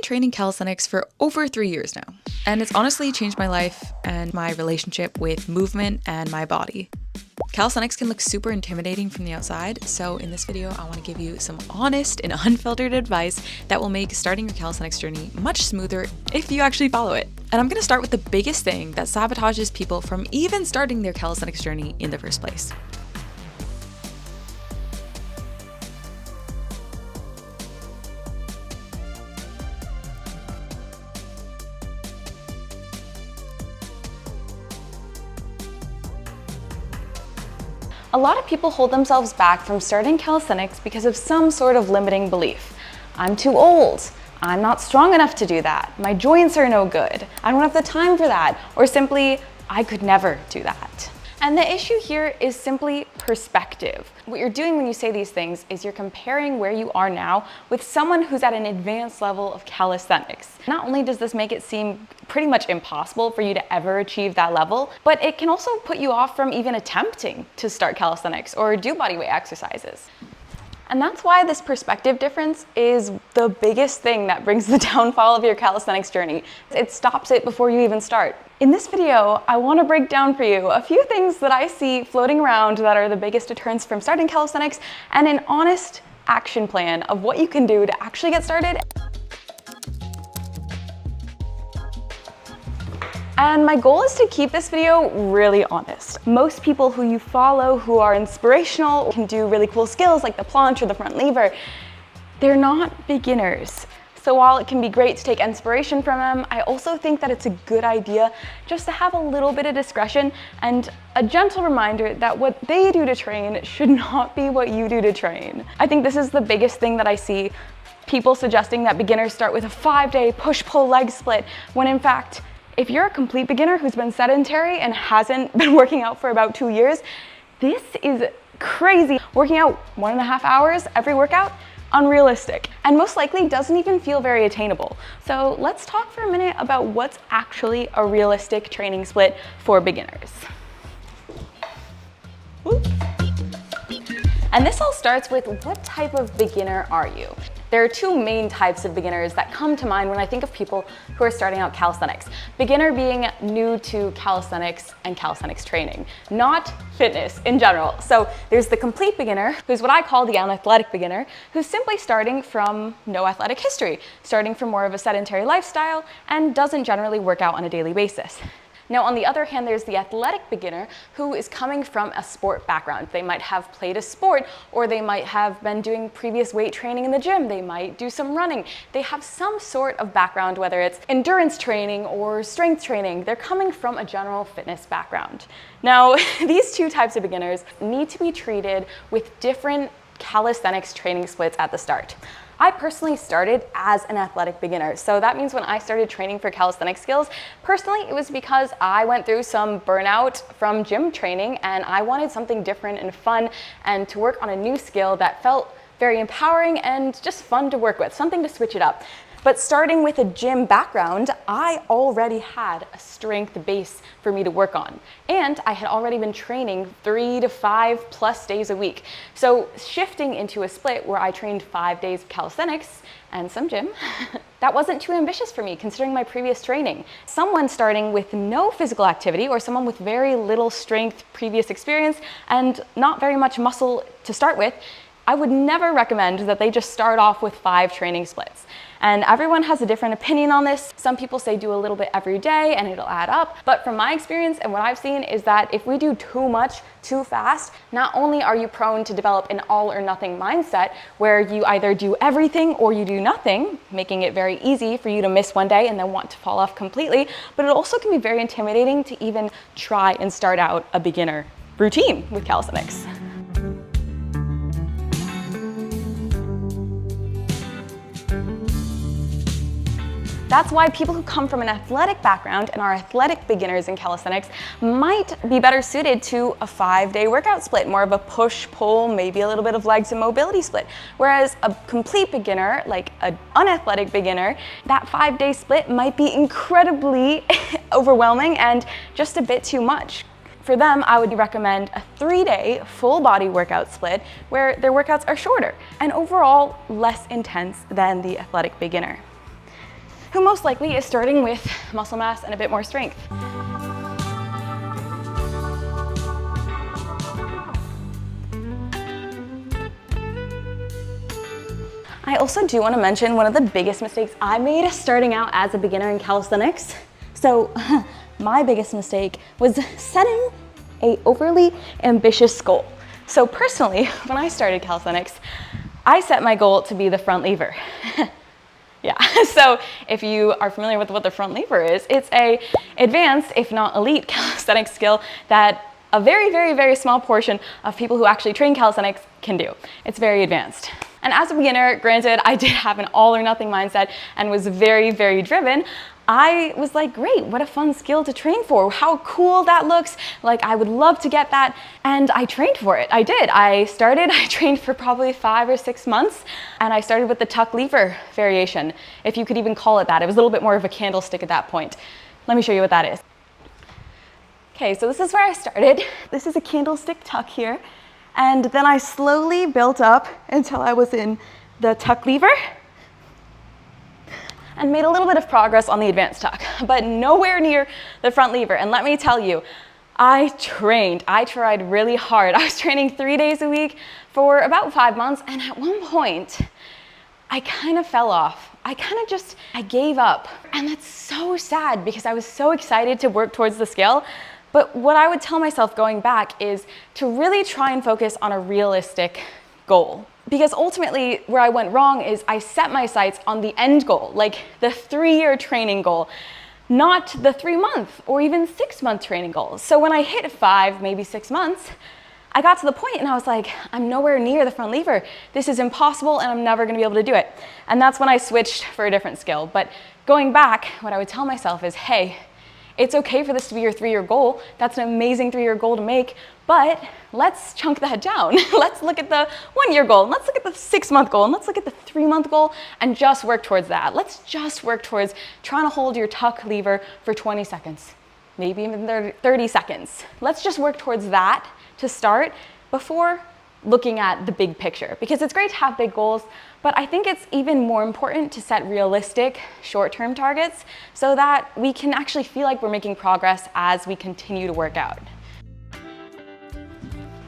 been training calisthenics for over 3 years now, and it's honestly changed my life and my relationship with movement and my body. Calisthenics can look super intimidating from the outside, so in this video I want to give you some honest and unfiltered advice that will make starting your calisthenics journey much smoother if you actually follow it. And I'm going to start with the biggest thing that sabotages people from even starting their calisthenics journey in the first place. A lot of people hold themselves back from starting calisthenics because of some sort of limiting belief. I'm too old. I'm not strong enough to do that. My joints are no good. I don't have the time for that. Or simply, I could never do that. And the issue here is simply perspective. What you're doing when you say these things is you're comparing where you are now with someone who's at an advanced level of calisthenics. Not only does this make it seem pretty much impossible for you to ever achieve that level, but it can also put you off from even attempting to start calisthenics or do bodyweight exercises. And that's why this perspective difference is the biggest thing that brings the downfall of your calisthenics journey. It stops it before you even start. In this video, I want to break down for you a few things that I see floating around that are the biggest deterrents from starting calisthenics and an honest action plan of what you can do to actually get started. And my goal is to keep this video really honest. Most people who you follow who are inspirational can do really cool skills like the planche or the front lever. They're not beginners. So while it can be great to take inspiration from them, I also think that it's a good idea just to have a little bit of discretion and a gentle reminder that what they do to train should not be what you do to train. I think this is the biggest thing that I see. People suggesting that beginners start with a 5-day push-pull leg split, when in fact, if you're a complete beginner who's been sedentary and hasn't been working out for about 2 years, this is crazy. Working out 1.5 hours every workout, unrealistic, and most likely doesn't even feel very attainable. So let's talk for a minute about what's actually a realistic training split for beginners. Woo. And this all starts with, what type of beginner are you? There are two main types of beginners that come to mind when I think of people who are starting out calisthenics. Beginner being new to calisthenics and calisthenics training, not fitness in general. So there's the complete beginner, who's what I call the unathletic beginner, who's simply starting from no athletic history, starting from more of a sedentary lifestyle and doesn't generally work out on a daily basis. Now, on the other hand, there's the athletic beginner who is coming from a sport background. They might have played a sport, or they might have been doing previous weight training in the gym. They might do some running. They have some sort of background, whether it's endurance training or strength training. They're coming from a general fitness background. Now, these two types of beginners need to be treated with different calisthenics training splits at the start. I personally started as an athletic beginner. So that means when I started training for calisthenics skills, personally, it was because I went through some burnout from gym training and I wanted something different and fun and to work on a new skill that felt very empowering and just fun to work with, something to switch it up. But starting with a gym background, I already had a strength base for me to work on. And I had already been training 3 to 5+ days a week. So shifting into a split where I trained 5 days of calisthenics and some gym, that wasn't too ambitious for me considering my previous training. Someone starting with no physical activity or someone with very little strength previous experience and not very much muscle to start with, I would never recommend that they just start off with 5 training splits. And everyone has a different opinion on this. Some people say do a little bit every day and it'll add up. But from my experience and what I've seen is that if we do too much too fast, not only are you prone to develop an all or nothing mindset where you either do everything or you do nothing, making it very easy for you to miss one day and then want to fall off completely, but it also can be very intimidating to even try and start out a beginner routine with calisthenics. That's why people who come from an athletic background and are athletic beginners in calisthenics might be better suited to a 5-day workout split, more of a push-pull, maybe a little bit of legs and mobility split. Whereas a complete beginner, like an unathletic beginner, that 5-day split might be incredibly overwhelming and just a bit too much. For them, I would recommend a 3-day full body workout split where their workouts are shorter and overall less intense than the athletic beginner. who most likely is starting with muscle mass and a bit more strength. I also do want to mention one of the biggest mistakes I made starting out as a beginner in calisthenics. So my biggest mistake was setting an overly ambitious goal. So personally, when I started calisthenics, I set my goal to be the front lever. Yeah, so if you are familiar with what the front lever is, it's a advanced, if not elite, calisthenics skill that a very, very, very small portion of people who actually train calisthenics can do. It's very advanced. And as a beginner, granted, I did have an all or nothing mindset and was very, very driven. I was like, great, what a fun skill to train for. How cool that looks. Like, I would love to get that. And I trained for it. I did. I trained for probably 5 or 6 months. And I started with the tuck lever variation, if you could even call it that. It was a little bit more of a candlestick at that point. Let me show you what that is. Okay, so this is where I started. This is a candlestick tuck here. And then I slowly built up until I was in the tuck lever and made a little bit of progress on the advanced tuck, but nowhere near the front lever. And let me tell you, I tried really hard. I was training 3 days a week for about 5 months. And at one point, I kind of fell off. I gave up. And that's so sad because I was so excited to work towards the scale. But what I would tell myself going back is to really try and focus on a realistic goal. Because ultimately where I went wrong is I set my sights on the end goal, like the 3-year training goal, not the 3-month or even 6-month training goal. So when I hit 5, maybe 6 months, I got to the point and I was like, I'm nowhere near the front lever. This is impossible and I'm never gonna be able to do it. And that's when I switched for a different skill. But going back, what I would tell myself is, hey, it's okay for this to be your 3-year goal. That's an amazing 3-year goal to make, but let's chunk that down. Let's look at the 1-year goal, and let's look at the 6-month goal, and let's look at the 3-month goal and just work towards that. Let's just work towards trying to hold your tuck lever for 20 seconds, maybe even 30 seconds. Let's just work towards that to start before looking at the big picture, because it's great to have big goals, but I think it's even more important to set realistic short-term targets so that we can actually feel like we're making progress as we continue to work out.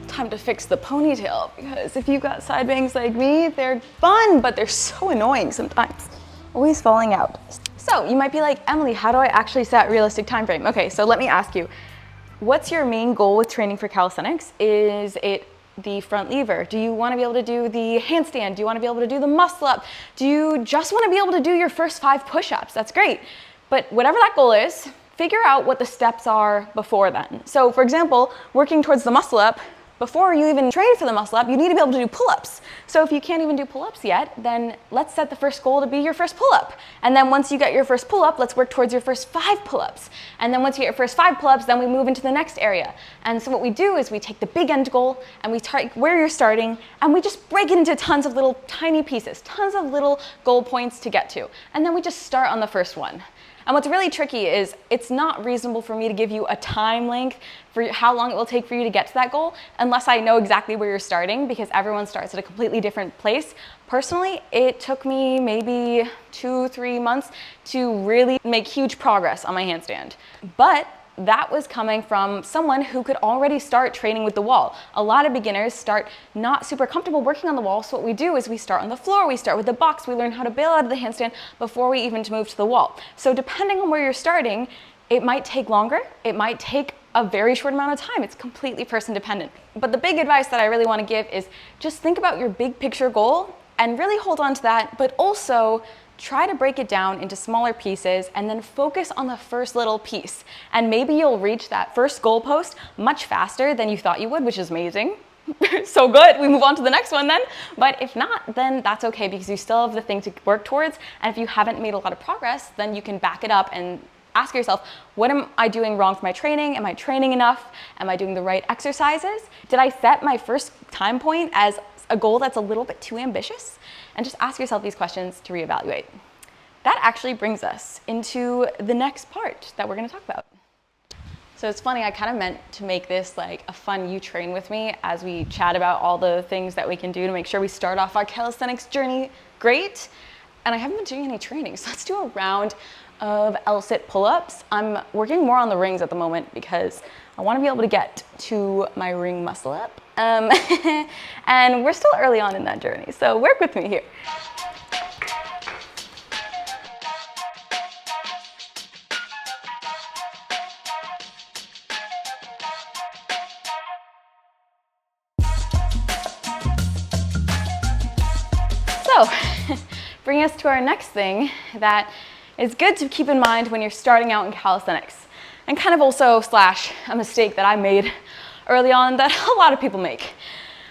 Time to fix the ponytail, because if you've got side bangs like me, they're fun, but they're so annoying sometimes. Always falling out. So you might be like, Emily, how do I actually set a realistic time frame? Okay, so let me ask you, what's your main goal with training for calisthenics? Is it the front lever? Do you want to be able to do the handstand? Do you want to be able to do the muscle up? Do you just want to be able to do your first 5 push-ups? That's great. But whatever that goal is, figure out what the steps are before then. So for example, working towards the muscle up, before you even train for the muscle up, you need to be able to do pull-ups. So if you can't even do pull-ups yet, then let's set the first goal to be your first pull-up. And then once you get your first pull-up, let's work towards your first 5 pull-ups. And then once you get your first 5 pull-ups, then we move into the next area. And so what we do is we take the big end goal and we take where you're starting and we just break it into tons of little tiny pieces, tons of little goal points to get to. And then we just start on the first one. And what's really tricky is it's not reasonable for me to give you a time length for how long it will take for you to get to that goal unless I know exactly where you're starting, because everyone starts at a completely different place. Personally, it took me maybe 2-3 months to really make huge progress on my handstand. But that was coming from someone who could already start training with the wall. A lot of beginners start not super comfortable working on the wall, so what we do is we start on the floor, we start with the box, we learn how to bail out of the handstand before we even move to the wall. So depending on where you're starting, it might take longer, it might take a very short amount of time. It's completely person dependent. But the big advice that I really want to give is just think about your big picture goal and really hold on to that, but also try to break it down into smaller pieces and then focus on the first little piece. And maybe you'll reach that first goalpost much faster than you thought you would, which is amazing. So good, we move on to the next one then. But if not, then that's okay, because you still have the thing to work towards. And if you haven't made a lot of progress, then you can back it up and ask yourself, what am I doing wrong for my training? Am I training enough? Am I doing the right exercises? Did I set my first time point as a goal that's a little bit too ambitious? And just ask yourself these questions to reevaluate. That actually brings us into the next part that we're going to talk about. So it's funny, I kind of meant to make this like a fun you train with me as we chat about all the things that we can do to make sure we start off our calisthenics journey great. and I haven't been doing any training. So let's do a round of L-sit pull-ups. I'm working more on the rings at the moment because I want to be able to get to my ring muscle up. And we're still early on in that journey, so work with me here. So, bring us to our next thing that is good to keep in mind when you're starting out in calisthenics, and kind of also slash a mistake that I made early on that a lot of people make.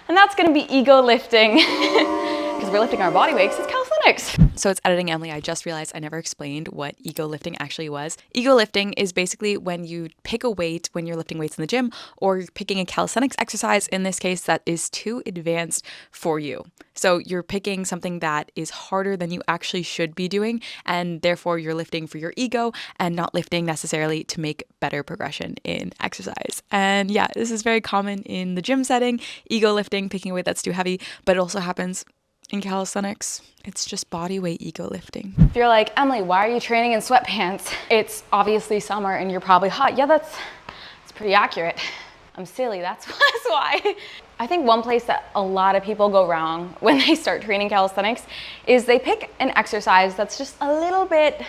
And that's gonna be ego lifting, because we're lifting our body weights, it's calisthenics. So it's editing Emily. I just realized I never explained what ego lifting actually was. Ego lifting is basically when you pick a weight when you're lifting weights in the gym, or you're picking a calisthenics exercise, in this case, that is too advanced for you. So you're picking something that is harder than you actually should be doing, and therefore you're lifting for your ego and not lifting necessarily to make better progression in exercise. And yeah, this is very common in the gym setting, ego lifting, picking a weight that's too heavy, but it also happens in calisthenics. It's just body weight ego lifting. If you're like, Emily, why are you training in sweatpants? It's obviously summer and you're probably hot. Yeah, that's pretty accurate. I'm silly, that's why. I think one place that a lot of people go wrong when they start training calisthenics is they pick an exercise that's just a little bit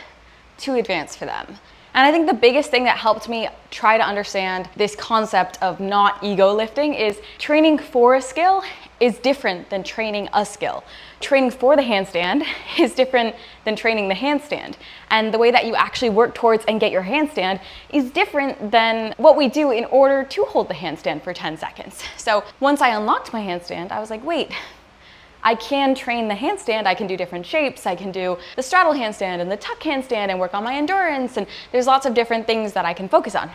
too advanced for them. And I think the biggest thing that helped me try to understand this concept of not ego lifting is training for a skill is different than training a skill. Training for the handstand is different than training the handstand. And the way that you actually work towards and get your handstand is different than what we do in order to hold the handstand for 10 seconds. So once I unlocked my handstand, I was like, wait, I can train the handstand, I can do different shapes, I can do the straddle handstand and the tuck handstand and work on my endurance, and there's lots of different things that I can focus on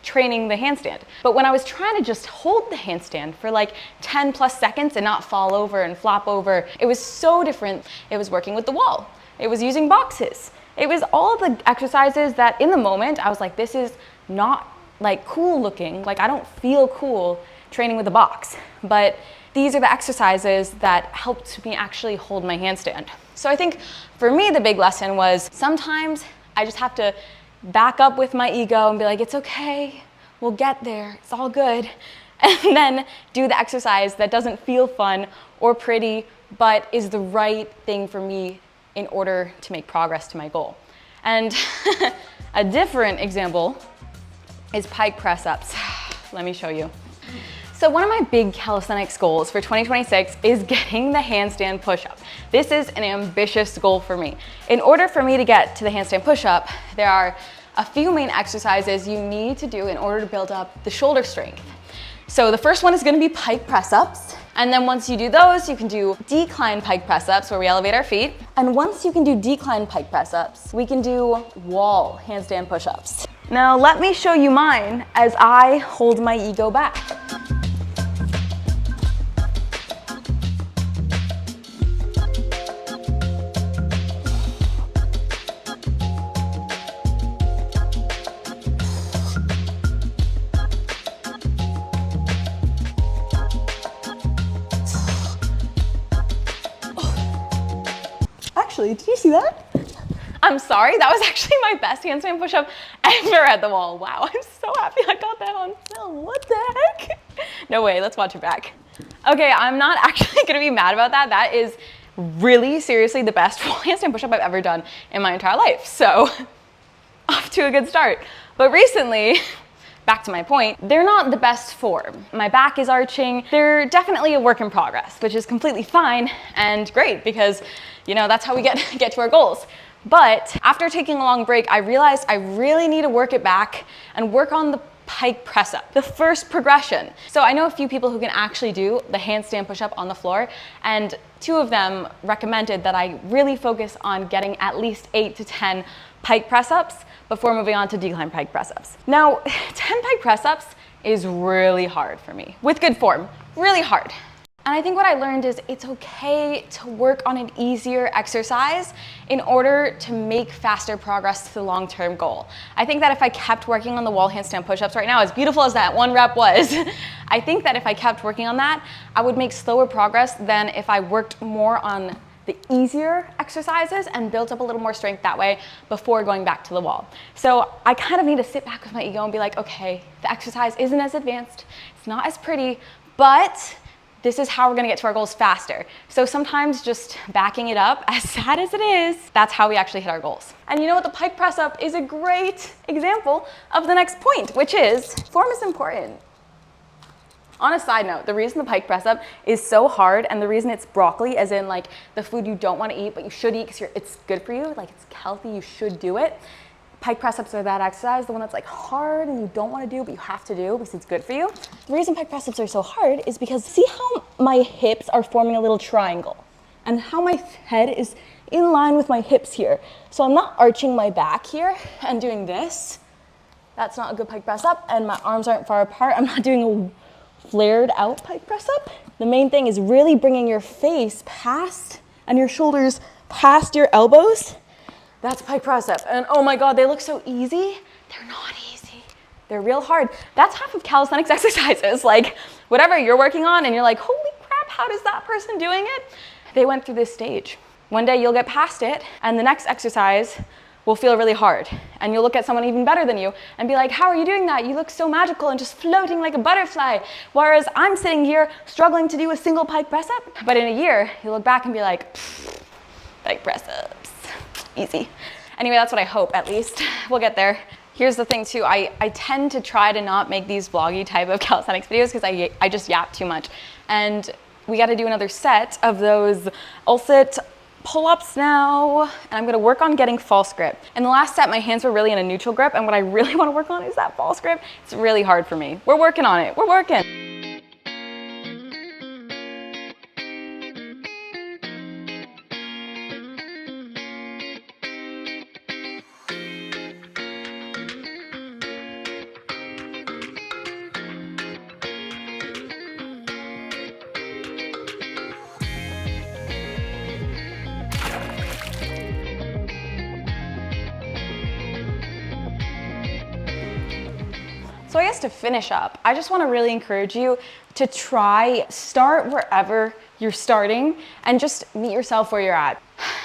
training the handstand. But when I was trying to just hold the handstand for like 10 plus seconds and not fall over and flop over, it was so different. It was working with the wall. It was using boxes. It was all the exercises that in the moment I was like, this is not like cool looking. Like I don't feel cool training with a box. But these are the exercises that helped me actually hold my handstand. So I think for me, the big lesson was sometimes I just have to back up with my ego and be like, it's okay, we'll get there, it's all good. And then do the exercise that doesn't feel fun or pretty, but is the right thing for me in order to make progress to my goal. And a different example is pike press ups. Let me show you. So one of my big calisthenics goals for 2026 is getting the handstand push-up. This is an ambitious goal for me. In order for me to get to the handstand push-up, there are a few main exercises you need to do in order to build up the shoulder strength. So the first one is gonna be pike press-ups. And then once you do those, you can do decline pike press-ups where we elevate our feet. And once you can do decline pike press-ups, we can do wall handstand push-ups. Now let me show you mine as I hold my ego back. Actually, did you see that? I'm sorry, that was actually my best handstand push-up ever at the wall. Wow, I'm so happy I got that on film. What the heck? No way, let's watch it back. Okay, I'm not actually gonna be mad about that. That is really seriously the best wall handstand push-up I've ever done in my entire life. So, off to a good start. But recently, back to my point, they're not the best form. My back is arching. They're definitely a work in progress, which is completely fine and great because, you know, that's how we get to our goals. But after taking a long break, I realized I really need to work it back and work on the pike press up, the first progression. So I know a few people who can actually do the handstand push up on the floor, and 2 of them recommended that I really focus on getting at least 8 to 10 pike press ups before moving on to decline pike press ups. Now, 10 pike press ups is really hard for me, with good form, really hard. And I think what I learned is it's okay to work on an easier exercise in order to make faster progress to the long-term goal. I think that if I kept working on the wall handstand push-ups right now, as beautiful as that one rep was, I think that if I kept working on that, I would make slower progress than if I worked more on the easier exercises and built up a little more strength that way before going back to the wall. So I kind of need to sit back with my ego and be like, okay, the exercise isn't as advanced, it's not as pretty, but this is how we're gonna get to our goals faster. So sometimes just backing it up, as sad as it is, that's how we actually hit our goals. And you know what, the pike press up is a great example of the next point, which is form is important. On a side note, the reason the pike press up is so hard and the reason it's broccoli, as in like the food you don't want to eat, but you should eat because it's good for you, like it's healthy, you should do it. Pike press ups are that exercise, the one that's like hard and you don't want to do, but you have to do because it's good for you. The reason pike press ups are so hard is because see how my hips are forming a little triangle and how my head is in line with my hips here. So I'm not arching my back here and doing this. That's not a good pike press up, and my arms aren't far apart. I'm not doing a flared out pike press up. The main thing is really bringing your face past and your shoulders past your elbows. That's pike press up. And oh my God, they look so easy. They're not easy. They're real hard. That's half of calisthenics exercises. Like whatever you're working on and you're like, holy crap, how does that person doing it? They went through this stage. One day you'll get past it and the next exercise will feel really hard. And you'll look at someone even better than you and be like, how are you doing that? You look so magical and just floating like a butterfly. Whereas I'm sitting here struggling to do a single pike press up. But in a year, you'll look back and be like, pike press ups. Easy. Anyway, that's what I hope, at least. We'll get there. Here's the thing too, I tend to try to not make these vloggy type of calisthenics videos because I just yap too much. And we got to do another set of those ulcit pull-ups now, and I'm gonna work on getting false grip. In the last set, my hands were really in a neutral grip, and what I really wanna work on is that false grip. It's really hard for me. We're working on it, we're working. So I guess to finish up, I just want to really encourage you to start wherever you're starting and just meet yourself where you're at.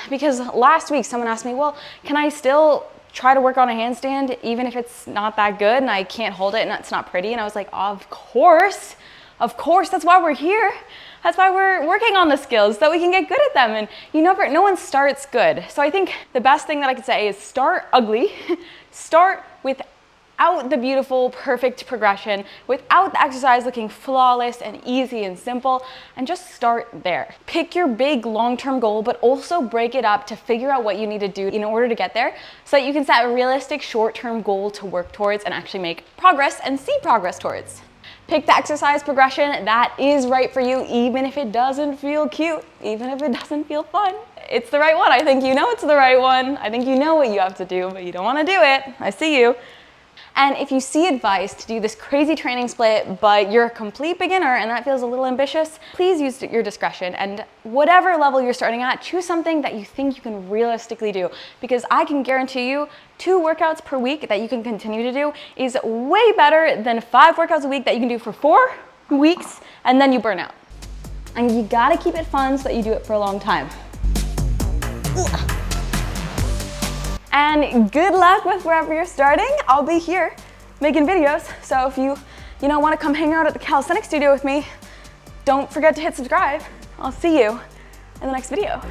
Because last week someone asked me, well, can I still try to work on a handstand even if it's not that good and I can't hold it and it's not pretty? And I was like, of course, that's why we're here. That's why we're working on the skills so that we can get good at them. And no one starts good. So I think the best thing that I could say is start ugly, start without the beautiful, perfect progression, without the exercise looking flawless and easy and simple, and just start there. Pick your big long-term goal, but also break it up to figure out what you need to do in order to get there so that you can set a realistic short-term goal to work towards and actually make progress and see progress towards. Pick the exercise progression that is right for you, even if it doesn't feel cute, even if it doesn't feel fun. It's the right one. I think you know it's the right one. I think you know what you have to do, but you don't want to do it. I see you. And if you see advice to do this crazy training split, but you're a complete beginner and that feels a little ambitious, please use your discretion. And whatever level you're starting at, choose something that you think you can realistically do. Because I can guarantee you 2 workouts per week that you can continue to do is way better than 5 workouts a week that you can do for 4 weeks and then you burn out. And you gotta keep it fun so that you do it for a long time. And good luck with wherever you're starting. I'll be here making videos. So if you want to come hang out at the calisthenics studio with me, don't forget to hit subscribe. I'll see you in the next video.